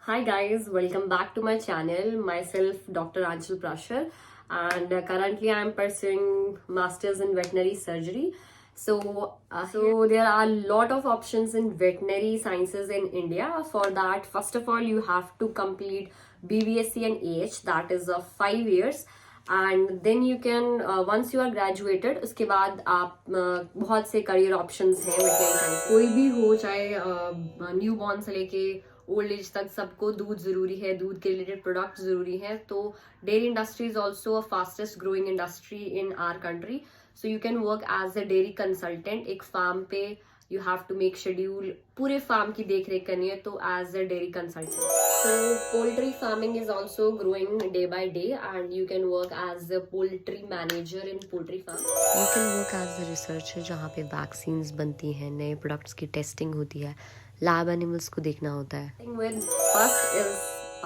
Hi guys, welcome back to my channel. Myself Dr. Anshul Prashar, and currently I am pursuing masters in veterinary surgery. So there are a lot of options in veterinary sciences in India. For that, first of all, you have to complete BVSC and AH, that is 5 years. And then you can once you are graduated उसके बाद आप बहुत से career options हैं veterinary science. कोई भी हो, चाहे न्यू बॉर्न से लेके ओल्ड एज तक, सबको दूध जरूरी है, दूध के रिलेटेड प्रोडक्ट जरूरी हैं। तो dairy industry is also a fastest growing industry in our country. So you can work as a dairy consultant. एक फार्म पे you have to make schedule, पूरे फार्म की देख रेख करनी है, तो as a dairy consultant. So poultry farming is also growing day by day, and you can work as a poultry manager in poultry farm. You can work as a researcher जहाँ पे vaccines बनती हैं, नए products की testing होती है, lab animals को देखना होता है। With first is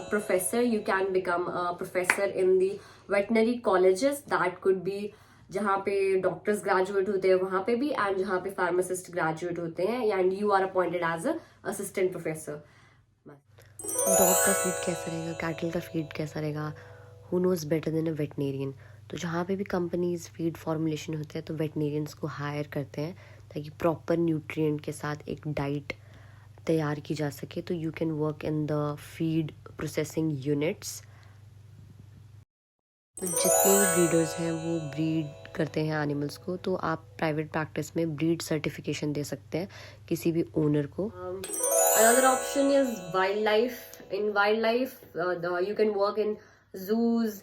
a professor. You can become a professor in the veterinary colleges. That could be जहाँ पे डॉक्टर्स ग्रेजुएट होते हैं वहाँ पे भी, एंड जहाँ पे फार्मासिस्ट ग्रेजुएट होते हैं, and you are appointed as a assistant professor. Dog का फीड कैसा रहेगा, कैटल का फीड कैसा रहेगा, who knows better than a veterinarian. तो जहाँ पे भी कंपनीज फीड फॉर्मुलेशन होते हैं तो वेटनेरियंस को हायर करते हैं ताकि प्रॉपर न्यूट्रिएंट के साथ एक डाइट तैयार की जा सके। तो you can work in the feed processing units. तो जितने भी ब्रीडर्स हैं वो ब्रीड करते हैं एनिमल्स को, तो आप प्राइवेट प्रैक्टिस में ब्रीड सर्टिफिकेशन दे सकते हैं किसी भी ओनर को। Another option is wildlife. In wildlife, you can work in zoos,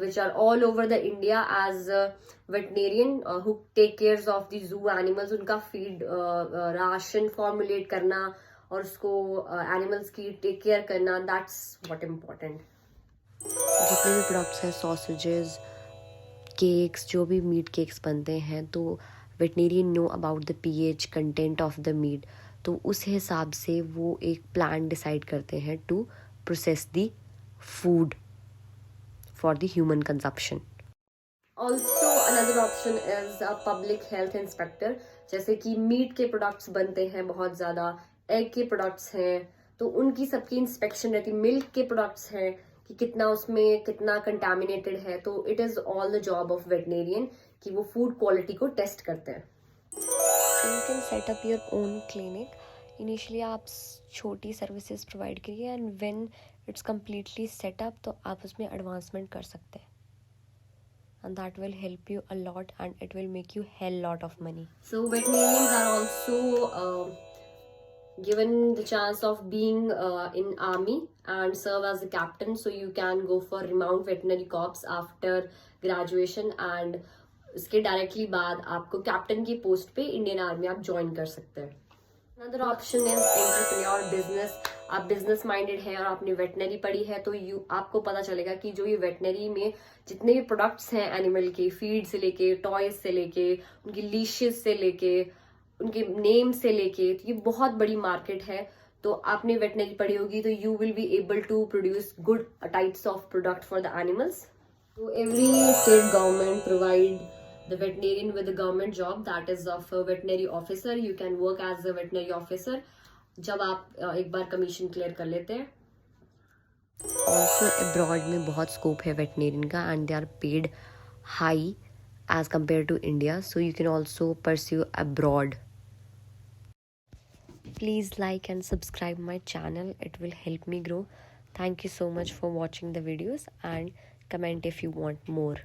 which are all over the India, as a veterinarian who take cares of the zoo animals. उनका feed, ration formulate करना और उसको animals की take care करना, that's what important. जितने भी products हैं, sausages, cakes, जो भी मीट केक्स बनते हैं, तो veterinarian know about the pH content of the meat. तो उस हिसाब से वो एक प्लान डिसाइड करते हैं to process the food for the human consumption. Also another option is a public health inspector. जैसे कि मीट के प्रोडक्ट्स बनते हैं बहुत ज़्यादा, एग के प्रोडक्ट्स हैं, तो उनकी सबकी इंस्पेक्शन रहती है। मिल्क के प्रोडक्ट्स हैं कि कितना उसमें कितना कंटामिनेटेड है, तो it is all the job of veterinarian कि वो फूड क्वालिटी को टेस्ट करते हैं। So you can set up your own clinic. Initially आप छोटी सर्विसेज प्रोवाइड करिए, and when it's completely setup तो आप उसमें एडवांसमेंट कर सकते हैं, and that will help you a lot and it will make you hell lot of money. So veterinarians are also given the chance of being in army and serve as a captain. So you can go for Remount Veterinary Corps after graduation, and इसके directly बाद आपको captain की post पे Indian army आप join कर सकते हैं। Another option is entrepreneur business. आप बिजनेस माइंडेड है और आपने वेटनरी पढ़ी है, तो आपको पता चलेगा कि जो ये वेटनरी में जितने भी प्रोडक्ट्स हैं एनिमल के, फीड से लेके, टॉयज से लेके, उनकी लीशेस से लेके, उनके नेम से लेके, तो ये बहुत बड़ी मार्केट है। तो आपने वेटनरी पढ़ी होगी तो you will be able to produce good types of product for the animals. तो every state government provide the veterinarian with a government job, that is of a veterinary officer. You can work as a veterinary officer जब आप एक बार commission clear कर लेते हैं। Also abroad में बहुत scope है वेटनेरियन का, and they are paid high as compare to India, so you can also pursue abroad. Please like and subscribe my channel, it will help me grow. Thank you so much for watching the videos, and comment if you want more.